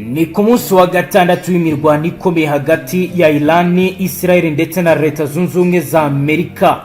Ni ku munsi wa gatandatu w'imirwano ikomeye hagati ya Iran, Israel ndetse na Leta Zunze Ubumwe za Amerika.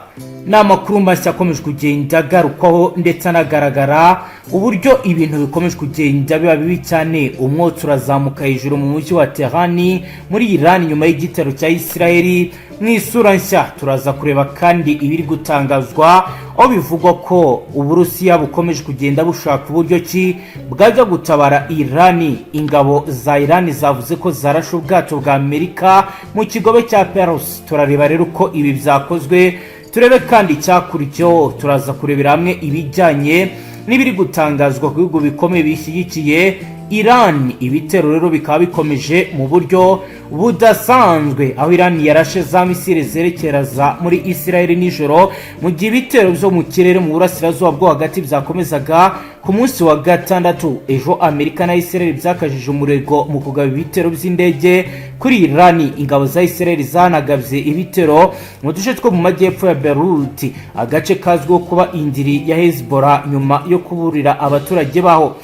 N'amakuru mashya akomeje kugenda agarukwaho ndetse anagaragara uburyo ibintu bikomeje kugenda biba bibi cyane. Umwotsi urazamuka hejuru mu mujyi wa Tehran muri Iran nyuma y'igitero cya Israel. Mu isura nshya turaza kureba kandi ibiri gutangazwa aho bivugwa ko Uburusiya bukomeje kugenda bushaka uburyo ki bwajya gutabara Iran. Ingabo za Iran zavuze ko zarashe ubwato bwa Amerika mu kigobe cya Perus. Turareba rero uko ibi byakozwe, turebe kandi cyakurikiyeho. Turaza kurebera hamwe ibijyanye n'ibiri gutangazwa ku bihugu bikomeye bishyigikiye Iran. Ibitero rero bikaba bikomeje mu buryo budasanzwe, aho Iran yarashe za misile zerekeraza muri Israel nijoro, mu gihe ibitero byo mu kirere mu burasirazuba bwo hagati byakomezaga ku munsi wa gatandatu. Ejo Amerika na Israel byakajije umurego mu kugaba ibitero by'indege kuri Iran. Ingabo za Israel zanagabye ibitero mu duce two mu majyepfo ya Beirut, agace kazwiho kuba indiri ya Hezbollah, nyuma yo kuburira abaturage baho.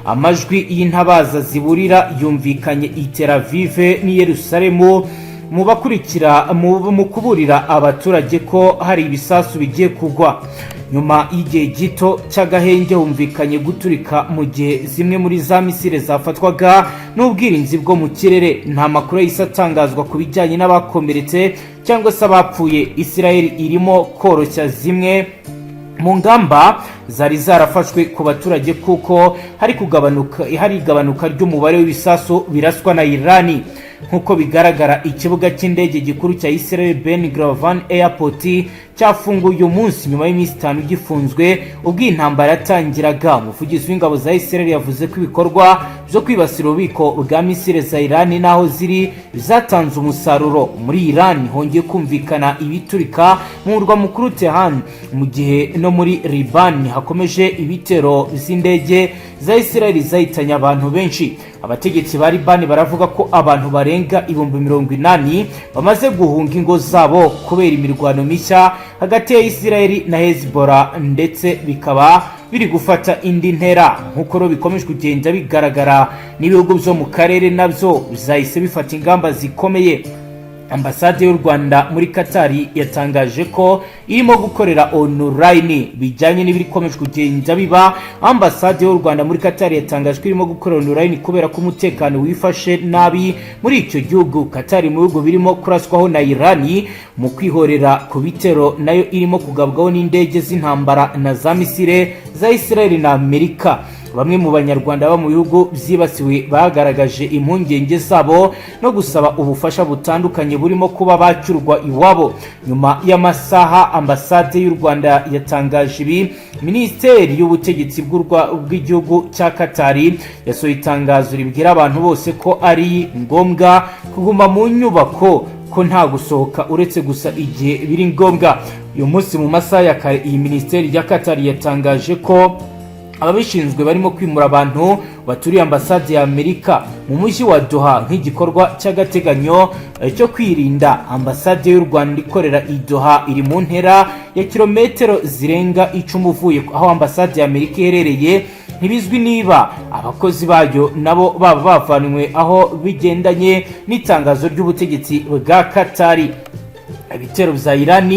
Amajwi y'intabaza ziburira yumvikanye i Tel Aviv ni Yerusalemu mu kuburira abaturage ko hari ibisasu bigiye kugwa. Nyuma y'igihe gito cy'agahenge humvikanye guturika mu gihe zimwe muri za misile zafatwaga n'ubwirinzi bwo mu kirere. Nta makuru yahise atangazwa ku bijyanye n'abakomeretse cyangwa se abapfuye. Israel irimo koroshya zimwe mu ngamba zari zarafashwe ku baturage kuko hari igabanuka ry'umubare w'ibisasu biraswa na Iran. Nkuko bigaragara, ikibuga cy'indege gikuru cya Israel Ben Gurion Airport cyafunguye umunsi nyuma y'iminsi 5 gifunzwe ubwo intambara yatangiraga. Umuvugizi w'ingabo za Israel yavuze ko ibikorwa byo kwibasira ububiko bwa misile za Iran naho ziri bizatanze umusaruro. Muri Iran hongeye kumvikana ibiturika mu murwa mukuru Tehran, mu gihe no muri Liban hakomeje ibitero by'indege za Israel zahitanye abantu benshi. Abategetsi ba Liban baravuga ko abantu barenga 80,000 bamaze guhunga ingo zabo kubera imirwano mishya hagati ya Israel na Hezbollah, ndetse bikaba biri gufata indi ntera. Nk'uko bikomeje kugenda bigaragara n'ibihugu byo mu karere nabyo bizahise bifata ingamba zikomeye. Ambasade y'u Rwanda muri Qatar yatangaje ko irimo gukorera online bijyanye n'ibiri komeje kugenda biba. Ambasade y'u Rwanda muri Qatar yatangaje ko irimo gukorera online kubera ko umutekano wifashe nabi muri icyo gihugu. Qatar mu bihugu birimo kuraswaho na Iran mu kwihorera ku bitero nayo irimo kugabwaho n'indege z'intambara na za misile za Israel na Amerika. Bamwe mu banyarwanda ba mu bihugu byibasiwe bagaragaje impungenge zabo no gusaba ubufasha butandukanye burimo kuba bacyurwa iwabo. Nyuma y'amasaha ambasade y'u Rwanda yatangaje ibi, Minisiteri y'ubutegetsi bw'igihugu cya Qatar yasohoye itangazo ribwira abantu bose ko ari ngombwa kuguma mu nyubako, ko nta gusohoka uretse gusa igihe biri ngombwa. Uyu munsi mu masaha ya kare iyi Minisiteri ya Qatar yatangaje ko ababishinzwe barimo kwimura abantu baturiye ambasade ya Amerika mu mujyi wa Doha nk'igikorwa cy'agateganyo cyo kwirinda. Ambasade y'u Rwanda ikorera i Doha iri mu ntera ya kilometero zirenga 10 uvuye aho ambasade ya Amerika iherereye. Ntibizwi niba abakozi bayo nabo baba bavanwe aho bigendanye n'itangazo ry'ubutegetsi bwa Qatar. Ibitero bya Iran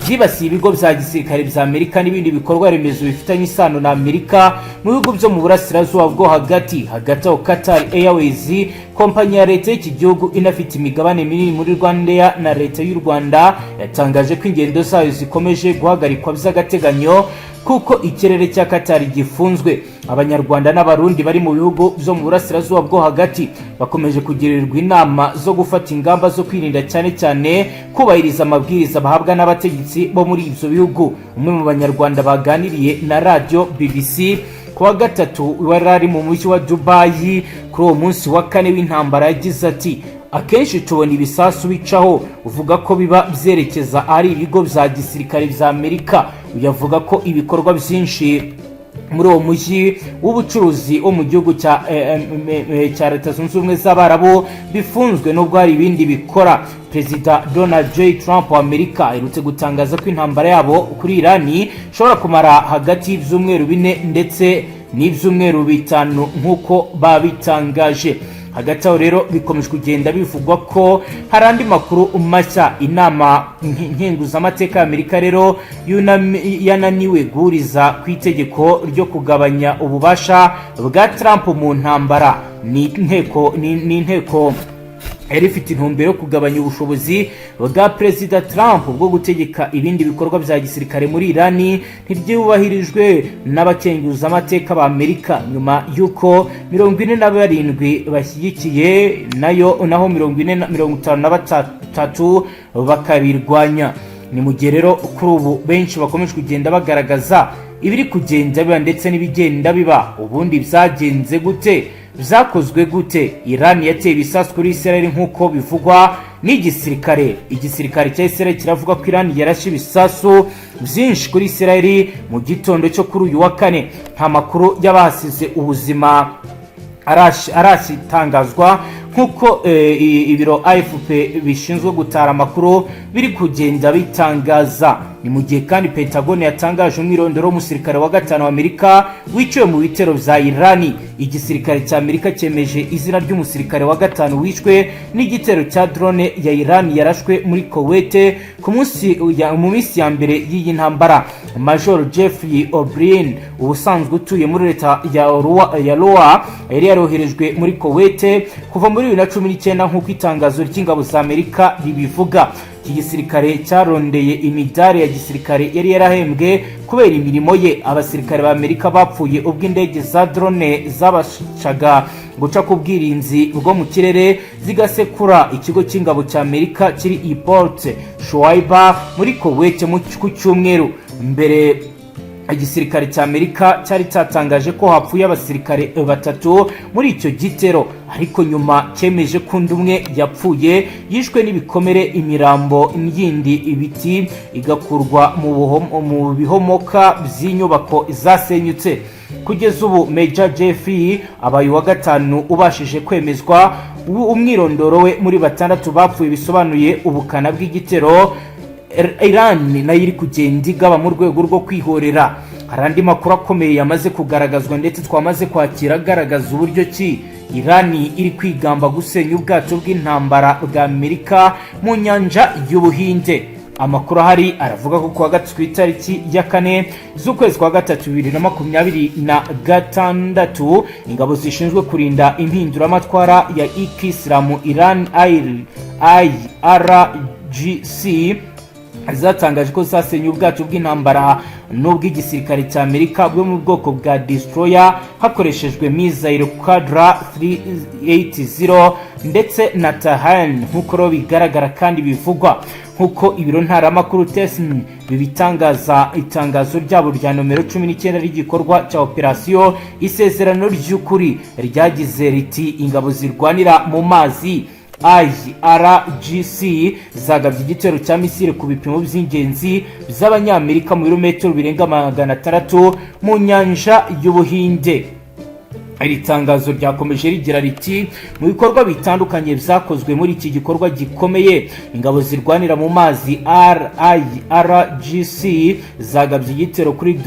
byibasiye ibigo bya gisirikare bya Amerika n'ibindi bikorwa remezo bifitanye isano na Amerika mu bihugu byo mu burasirazuba bwo hagati aho Qatar Airways, kompanyi ya leta y'iki gihugu inafite imigabane minini muri Rwanda na leta y'u Rwanda, yatangaje ko ingendo zayo zikomeje guhagarikwa by'agateganyo kuko ikirere cya Qatar gifunzwe. Abanyarwanda n'abarundi bari mu bihugu byo mu burasirazuba bwo hagati bakomeje kugirirwa inama zo gufata ingamba zo kwirinda, cyane cyane kubahiriza amabwiriza bahabwa n'abategetsi bo muri ibyo bihugu. Umwe mu banyarwanda baganiriye na radio BBC kuwa gatatu wari ari mu mujyi wa Dubai kuri uwo munsi wa kane w'intambara yagize ati, akenshi tubona ibisasu bicaho uvuga ko biba byerekeza ari ibigo bya gisirikare bya Amerika. Uyavuga ko ibikorwa byinshi muri uwo mujyi w'ubucuruzi wo mu gihugu cya Leta Zunze Ubumwe z'Abarabu bifunzwe nubwo hari ibindi bikora. Perezida Donald J. Trump wa Amerika aherutse gutangaza ko intambara yabo kuri Iran ishobora kumara hagati y'ibyumweru 4 ndetse n'ibyumweru 5 nk'uko babitangaje. hagati aho rero bikomeje kugenda bivugwa ko hari andi makuru mashya. Inama nkenguzamateka y'Amerika rero yananiwe guhuriza ku itegeko ryo kugabanya ububasha bwa Trump mu ntambara. Ni inteko yari ifite intumbero yo kugabanya ubushobozi bwa Perezida Trump bwo gutegeka ibindi bikorwa bya gisirikare muri Irani ntibyubahirijwe n'abakenguzamateka b'Amerika, nyuma y'uko 47 bashyigikiye naho 53 bakabirwanya. Ni mu gihe rero kuri ubu benshi bakomeje kugenda bagaragaza ibiri kugenda biba ndetse n'ibigenda biba. Ubundi byagenze gute? Byakozwe gute? Iran yateye ibisasu kuri Israel nk'uko bivugwa n'igisirikare. Igisirikare cya Israel kiravuga ko Iran yarashe ibisasu byinshi kuri Israel mu gitondo cyo kuri uyu wa kane. Nta makuru y'abasize ubuzima arashitangazwa nk'uko ibiro AFP bishinzwe gutara amakuru biri kugenda bitangaza. Ni mu gihe kandi Pentagon yatangaje umwirondoro w'umusirikare wa 5 wa Amerika wiciwe mu bitero vya Irani. Igisirikare cya Amerika cyemeje izina ry'umusirikare wa 5 wishwe n'igitero cya drone ya Irani yarashwe muri Kuwait mu minsi ya mbere y'iyi ntambara. Major Jeffrey O'Brien ubusanzwe utuye muri leta ya Iowa yari yaroherejwe muri Kuwait kuva muri 2019 nk'uko itangazo ry'ingabo za Amerika ribivuga. Iki gisirikare cyarondeye imidari ya gisirikare yari yarahembwe kubera imirimo ye. Abasirikare b'Amerika bapfuye ubwo indege za drone zabashaga guca ku bwirinzi bwo mu kirere zigasekura ikigo cy'ingabo cya Amerika kiri i Port Shuaiba muri Kuwait ku cyumweru. Mbere igisirikare cya Amerika cyari cyatangaje ko hapfuye abasirikare 3 muri icyo gitero, ariko nyuma cyemeje ko undi umwe yapfuye yishwe n'ibikomere. Imirambo y'indi ibiti igakurwa mu bihomoka by'inyubako zasenyutse. Kugeza ubu Major Jeffrey abaye wa 5 ubashije kwemezwa umwirondoro we muri 6 bapfuye, bisobanuye ubukana bw'igitero Iran nayo iri kugenda igaba mu rwego rwo kwihorera. Hari andi makuru akomeye yamaze kugaragazwa ndetse twamaze kwakira agaragaza uburyo ki Iran iri kwigamba gusenya ubwato bw'intambara bwa Amerika mu nyanja y'Ubuhinde. Amakuru ahari aravuga ko kuwa gatatu itariki ya 4 z'ukwezi kwa 3 2026 ingabo zishinzwe kurinda impinduramatwara ya Kisilamu Iran IRGC zatangaje ko zasenye ubwato bw'intambara n'ubw'igisirikare cya Amerika bwo mu bwoko bwa destroyer hakoreshejwe missile Quadra 380 ndetse na Tahan nk'uko bigaragara kandi bivugwa. Nk'uko ibiro ntaramakuru TESN bibitangaza, itangazo ryabo rya nomero 19 ry'igikorwa cya operation isezerano ry'ukuri ryagize riti ingabo zirwanira mu mazi IRGC zagabye igitero cya misile ku bipimo by'ingenzi by'abanyamerika mu birometero birenga 600 mu nyanja y'Ubuhinde. Iri tangazo ryakomeje rigira riti mu bikorwa bitandukanye byakozwe muri iki gikorwa gikomeye, ingabo zirwanira mu mazi IRGC zagabye igitero kuri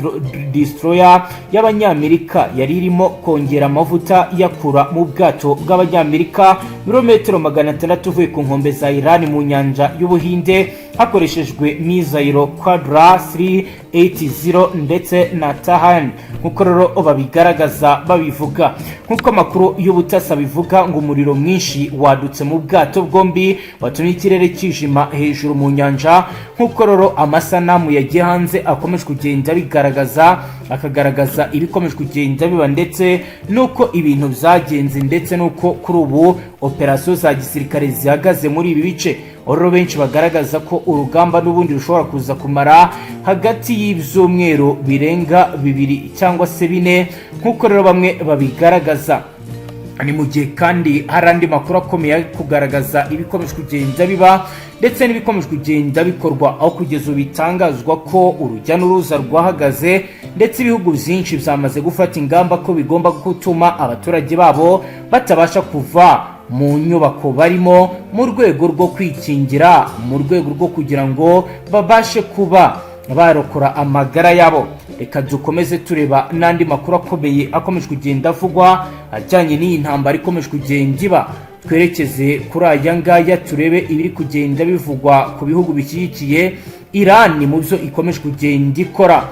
destroyer y'abanyamerika yari irimo kongera amavuta yakura mu bwato bw'abanyamerika birometero 600 uvuye ku nkombe za Iran mu nyanja y'Ubuhinde hakoreshejwe missile Quadra 380 ndetse na Tahan nk'uko rero babigaragaza babivuga. Nk'uko amakuru y'ubutasi bivuga ngo umuriro mwinshi wadutse mu bwato bwombi watumye ikirere kijima hejuru mu nyanja. Nk'uko rero amasanamu yagiye hanze akomeje kugenda akagaragaza ibikomeje kugenda biba ndetse nuko ibintu byagenze ndetse nuko kuri ubu operasiyo za gisirikare zihagaze muri ibi bice. Oro benshi bagaragaza ko urugamba n'ubundi rushobora kuza kumara hagati y'ibyumweru birenga 2 cyangwa se 4 nk'uko rero bamwe babigaragaza. Ni mu gihe kandi hari andi makuru akomeye kugaragaza ibikomeje kugenda biba ndetse n'ibikomeje kugenda bikorwa, aho kugeza bitangazwa ko urujya n'uruza rwahagaze ndetse ibihugu byinshi byamaze gufata ingamba ko bigomba gutuma abaturage babo batabasha kuva mu nyubako barimo mu rwego rwo kwikingira, mu rwego rwo kugira ngo babashe kuba barokora amagara yabo. reka dukomeze tureba n'andi makuru akomeye akomeje kugenda avugwa ajyanye n'iyi ntambara ikomeje kugenda iba. Twerekeze kuri aya ngaya turebe ibiri kugenda bivugwa ku bihugu bishyigikiye Iran mu byo ikomeje kugenda ikora.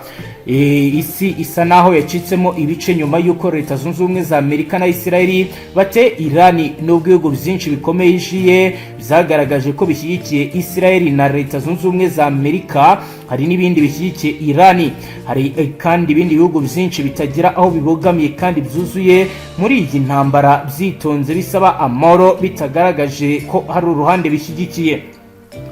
Isi isa naho yacitsemo ibice nyuma y'uko Leta Zunze Ubumwe za Amerika na Israeli bate Iran, n'ubwo ibihugu byinshi bikomeye ishiye byagaragaje ko bishyigikiye Israeli na Leta Zunze Ubumwe za Amerika. Hari n'ibindi bishyigikiye Iran, hari kandi ibindi bihugu byinshi bitagira aho bibogamiye kandi byuzuye muri iyi ntambara byitonze bisaba amahoro bitagaragaje ko hari uruhande bishyigikiye.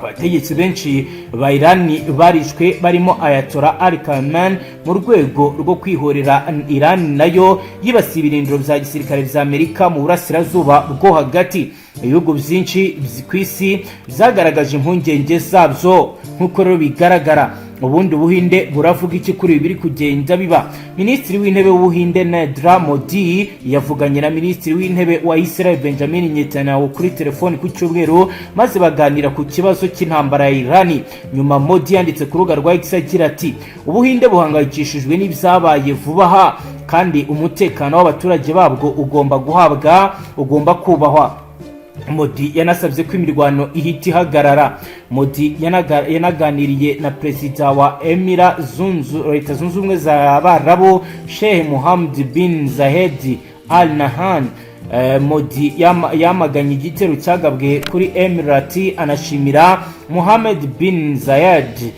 Abategetsi benshi ba Iran barishwe barimo Ayatollah Ali Khamenei mu rwego rwo kwihorera Iran nayo yibasiye ibirindiro bya gisirikare bya Amerika mu burasirazuba bwo hagati. Ibihugu byinshi ku isi byagaragaje impungenge zabyo nk'uko rero bigaragara. Ubundi Ubuhinde buravuga iki kuri biri kugenda biba? Minisitiri w'intebe w'Ubuhinde Narendra Modi yavuganye na Minisitiri w'intebe wa Israel Benjamin Netanyahu kuri telefoni ku cyumweru maze baganira ku kibazo cy'intambara ya Iran. Nyuma Modi yanditse ku rubuga rwa X agira ati Ubuhinde buhangayikishijwe n'ibyabaye vuba aha kandi umutekano w'abaturage babwo ugomba kubahwa. Modi yanasabye ko imirwano ihita ihagarara. Modi yanaganiriye na Perezida wa Leta Zunze Ubumwe z'Abarabu Sheikh Mohammed bin Zayed Al Nahyan. Modi yamaganye igitero cyagabwe kuri Emirati anashimira Mohammed bin Zayed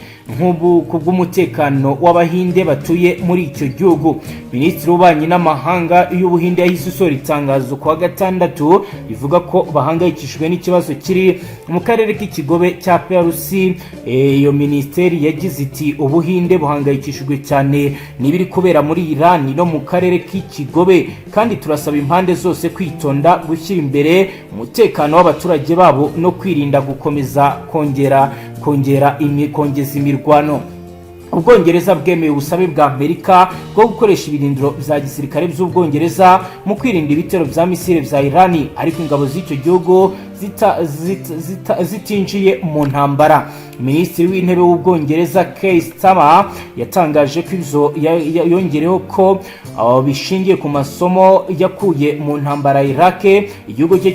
kubw'umutekano w'Abahinde batuye muri icyo gihugu. Minisitiri w'Ububanyi n'Amahanga y'Ubuhinde yahise isohora itangazo kuwa gatandatu rivuga ko bahangayikishijwe n'ikibazo kiri mu karere k'ikigobe cya Persi. Iyo minisiteri yagize iti Ubuhinde buhangayikishijwe cyane n'ibiri kubera muri Iran no mu karere k'ikigobe kandi turasaba impande zose kwitonda gushyira imbere umutekano w'abaturage babo no kwirinda gukomeza kongeza imirwano. Ubwongereza bwemeye ubusabe bwa Amerika bwo gukoresha ibirindiro bya gisirikare by'Ubwongereza mu kwirinda ibitero bya misile bya Iran, ariko ingabo z'icyo gihugu zitinjiye mu ntambara. Minisitiri w'intebe w'Ubwongereza Keir Starmer yatangaje ko ibyo yongereho ko bishingiye ku masomo yakuye mu ntambara ya Iraq, igihugu cye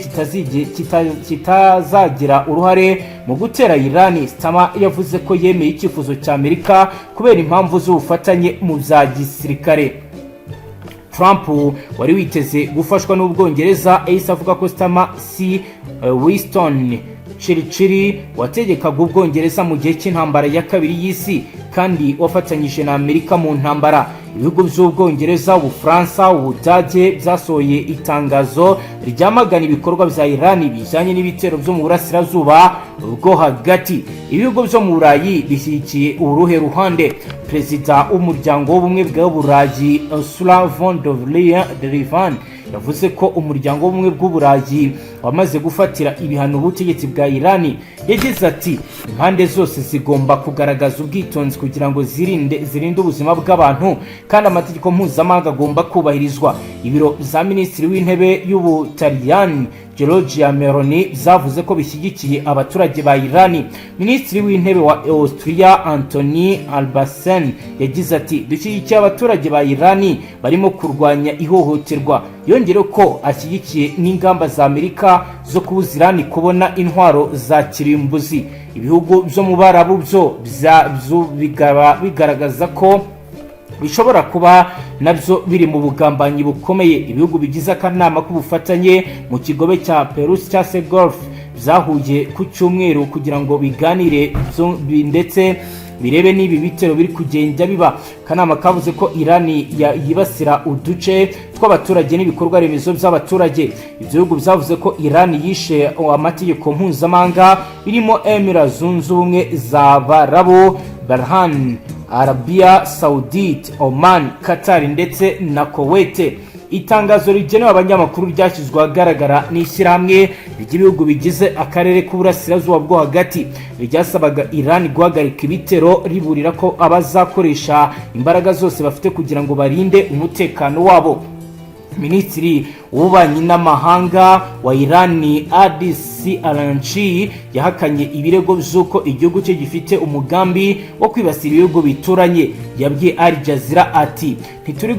kitazagira uruhare mu gutera Iran. Starmer yavuze ko yemeye icyifuzo cya Amerika kubera impamvu z'ubufatanye mu bya gisirikare. Trump wari witeze gufashwa n'Ubwongereza yahise avuga ko Starmer si Winston Churchill wategekaga Ubwongereza mu gihe cy'intambara ya kabiri y'isi kandi wafatanyije na Amerika mu ntambara. Ibihugu by'Ubwongereza, Ubufaransa, Ubudage byasohoye itangazo ryamagana ibikorwa bya Iran bijyanye n'ibitero byo mu burasirazuba bwo hagati. Ibihugu byo mu Burayi bishyigikiye uruhe ruhande? Perezida w'umuryango w'ubumwe bw'Uburayi Ursula von der Leyen yavuze ko umuryango w'ubumwe bw'Uburayi wamaze gufatira ibihano ubutegetsi bwa Iran. Yagize ati impande zose zigomba kugaragaza ubwitonzi kugira ngo zirinde ubuzima bw'abantu kandi amategeko mpuzamahanga agomba kubahirizwa. Ibiro bya Minisitiri w'Intebe y'Ubutaliyani Giorgia Meloni zavuze ko bishyigikiye abaturage ba Iran. Minisitiri w'Intebe wa Austria Anthony Albanese yagize ati dushyigikiye abaturage ba Iran barimo kurwanya ihohoterwa. Yongereho ko ashyigikiye n'ingamba za Amerika zo kubuza Iran kubona intwaro za kirimbuzi. Ibihugu byo mu Barabu byo bigaragaza ko bishobora kuba nabyo biri mu bugambanyi bukomeye. Ibihugu bigize akanama k'ubufatanye mu kigobe cya Perus cya Golf byahuye ku cyumweru kugira ngo biganire ndetse birebe n'ibi bitero biri kugenda biba. Kanama kavuze ko Iran yibasira uduce tw'abaturage n'ibikorwa remezo by'abaturage. Ibyo bihugu byavuze ko Iran yishe amategeko mpuzamahanga birimo Emirates Zunze Ubumwe z'Abarabu, Bahrain, Arabia Saudite, Oman, Qatar ndetse na Kuwait. Itangazo rigenewe abanyamakuru ryashyizwe ahagaragara n'ishyirahamwe ry'ibihugu bigize akarere k'uburasirazuba bwo hagati ryasabaga Iran guhagarika ibitero riburira ko abazakoresha imbaraga zose bafite kugira ngo barinde umutekano wabo. Minisitiri w'ububanyi n'amahanga wa Irani AVIS yahakanye ibirego by'uko igihugu cye gifite umugambi wo kwibasira ibihugu bituranye. Yabwiye Al Jazeera ati ntituri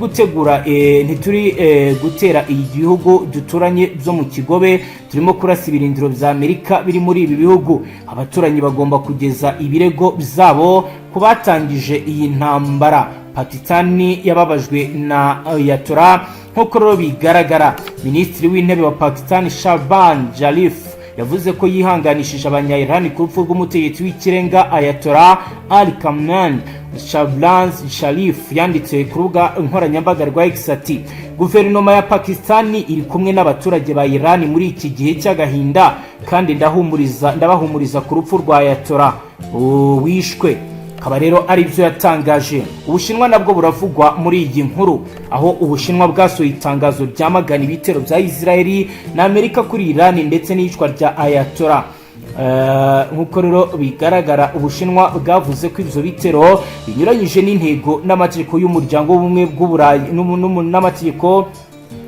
gutera igihugu duturanye byo mu kigobe, turimo kurasa ibirindiro bya Amerika biri muri ibi bihugu. Abaturanyi bagomba kugeza ibirego byabo kubatangije iyi ntambara. Pakistani yababajwe na Ayatollah nk'uko rero bigaragara. Minisitiri w'intebe wa Pakistani Shahbaz Sharif yavuze ko yihanganishije abanya-Iran ku rupfu rw'umutegetsi w'ikirenga Ayatollah Ali Khamenei. Shahbaz Sharif yanditse ku rubuga nkoranyambaga rwa X ati guverinoma ya Pakistani iri kumwe n'abaturage ba Iran muri iki gihe cy'agahinda, kandi ndabahumuriza ku rupfu rwa Ayatollah wishwe. Akaba rero ari byo yatangaje. Ubushinwa nabwo buravugwa muri iyi nkuru, aho Ubushinwa bwasohoye itangazo ryamagana ibitero bya Israeli na Amerika kuri Iran ndetse n'iyicwa rya Ayatollah. Nk'uko rero bigaragara, Ubushinwa bwavuze ko ivyo bitero binyuranyije n'intego n'amategeko y'umuryango w'ubumwe bw'Uburayi n'amategeko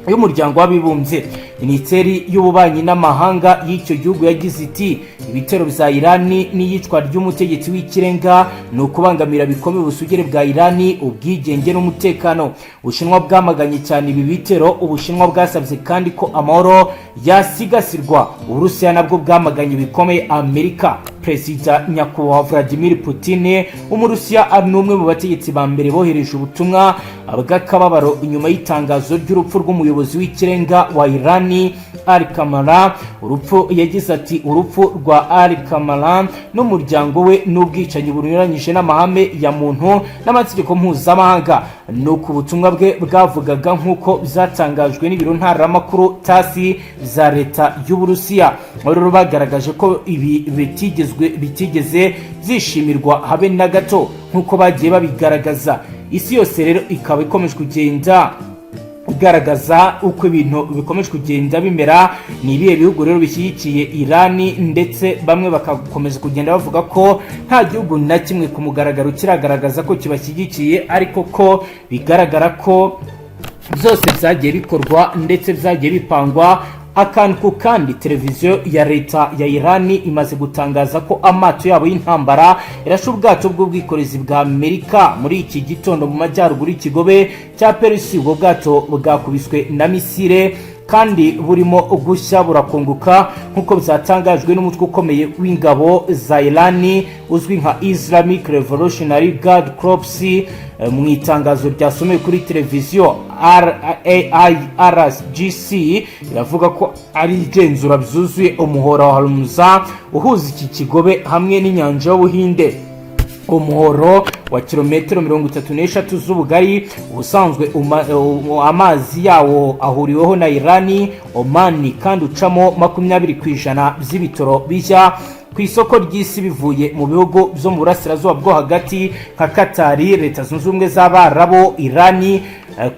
y'umuryango w'abibumbye. Minisiteri y'ububanyi n'amahanga y'icyo gihugu yagize iti ibitero bya Irani n'iyicwa ry'umutegetsi w'ikirenga ni ukubangamira bikomeye ubusugire bwa Irani, ubwigenge n'umutekano. Ubushinwa bwamaganye cyane ibi bitero. Ubushinwa bwasabye kandi ko amahoro yasigasirwa. Uburusiya nabwo bwamaganye bikomeye Amerika. Perezida nyakubahwa Vladimir Putin w'Umurusiya ari n'umwe mu bategetsi ba mbere bohereje ubutumwa bw'akababaro inyuma y'itangazo ry'urupfu rw'umuyobozi w'ikirenga wa Irani Ali Khamenei. Urupfu yagize ati urupfu rwa Ali Khamenei n'umuryango we n'ubwicanyi bunyuranyije n'amahame ya muntu n'amategeko mpuzamahanga. Nuko ubutumwa bwe bwavugaga nk'uko byatangajwe n'ibiro ntaramakuru tasi za leta y'Uburusiya. Rero bagaragaje ko ibi bitigeze zishimirwa habe na gato nk'uko bagiye babigaragaza. Isi yose rero ikaba ikomeje kugenda igaragaza uko ibintu bikomeje kugenda bimera. Ni ibihe bihugu rero bishyigikiye Irani, ndetse bamwe bakakomeza kugenda bavuga ko nta gihugu na kimwe ku mugaragaro kiragaragaza ko kibashyigikiye, ariko ko bigaragara ko byose byagiye bikorwa ndetse byagiye bipangwa akantu ku kandi. Televiziyo ya leta ya Irani imaze gutangaza ko amato yabo y'intambara irashe ubwato bw'ubwikorezi bwa Amerika muri iki gitondo mu majyaruguru y'ikigobe cya Perisi. Ubwo bwato bwakubiswe na misile kandi burimo gushya burakunguka nk'uko byatangajwe n'umutwe ukomeye w'ingabo za Irani uzwi nka Islamic Revolutionary Guard Corps. Mu itangazo ryasomeye kuri televiziyo RGC iravuga ko ari igenzura byuzuye umuhora wa Hormuz uhuza iki kigobe hamwe n'inyanja y'Ubuhinde. Umuhoro wa kilometero 33 z'ubugari, ubusanzwe amazi yawo ahuriweho na Irani, Oman, kandi ucamo 20% by'ibitoro bijya ku isoko ry'isi bivuye mu bihugu byo mu burasirazuba bwo hagati nka Qatar, Leta Zunze Ubumwe z'Abarabu, Irani,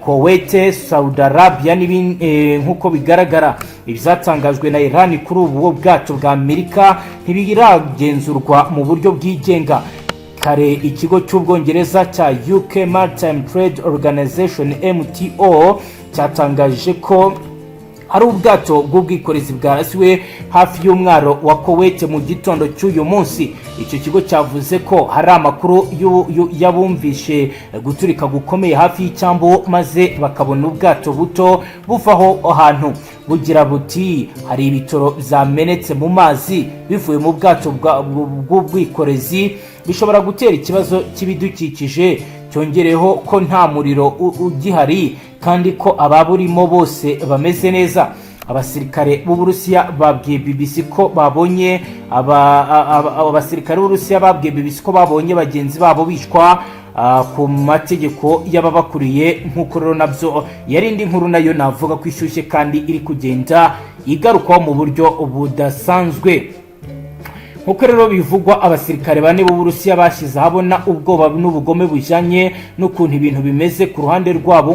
Kuwait, Saudi Arabia n'ibindi. Nk'uko bigaragara, ibyatangajwe na Irani kuri ubu bwato bwa Amerika ntibiragenzurwa mu buryo bwigenga. Kare ikigo cy'Ubwongereza cya UK Maritime Trade Organization MTO cyatangaje ko hari ubwato bw'ubwikorezi bwarasiwe hafi y'umwaro wa Kuwait mu gitondo cy'uyu munsi. Icyo kigo cyavuze ko hari amakuru yabumvishe guturika gukomeye hafi y'icyambu, maze bakabona ubwato buto buvaho ahantu bugira buti hari ibitoro byamenetse mu mazi bivuye mu bwato bw'ubwikorezi, bishobora gutera ikibazo cy'ibidukikije. Cyongereho ko nta muriro ugihari kandi ko ababurimo bose bameze neza. Abasirikare b'Uburusiya babwiye BBC ko babonye abasirikare b'Uburusiya babwiye BBC ko babonye bagenzi babo bicwa ku mategeko y'ababakuriye. Nk'uko rero nabyo yari indi nkuru nayo navuga ko ishyushye kandi iri kugenda igarukaho mu buryo budasanzwe. Nk'uko rero bivugwa, abasirikare bane b'Uburusiya bashyize ahabona ubwoba n'ubugome bujyanye n'ukuntu ibintu bimeze ku ruhande rwabo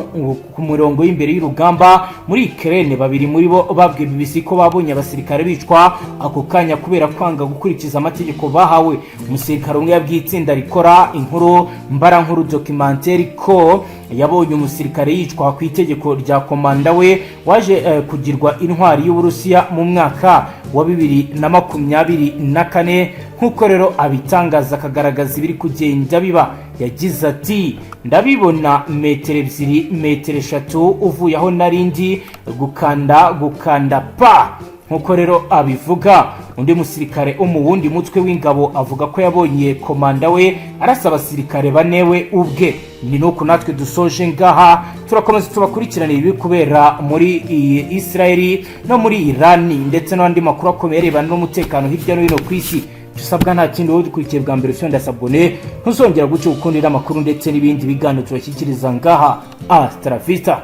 ku murongo y'imbere y'urugamba muri Ukraine. Babiri muri bo babwiye BBC ko babonye abasirikare bicwa ako kanya kubera kwanga gukurikiza amategeko bahawe. Umusirikare umwe yabwiye itsinda rikora inkuru mbarankuru documentaire ko yabonye umusirikare yicwa ku itegeko rya komanda we waje kugirwa intwari y'Uburusiya mu mwaka wa 2024 nkuko rero abitangaza akagaragaza ibiri kugenda biba. Yagize ati ndabibona metero 2 metero 3 uvuye aho narindi gukanda pa nkuko rero abivuga. Undi musirikare mu wundi mutwe w'ingabo avuga ko yabonye komanda we arasaba abasirikare banewe ubwe. Ni nuko natwe dusoje ngaha turakomeza tubakurikirana ibi kubera muri Israeli no muri Iran ndetse n'andi makuru akomeye arebana n'umutekano hirya no hino ku isi. Dusabwa nta kindi wowe dukurikiye bwa mbere usonda sabone ntuzongera guca ukundira amakuru ndetse n'ibindi biganiro tubashyikiriza ngaha. Hasta la vista.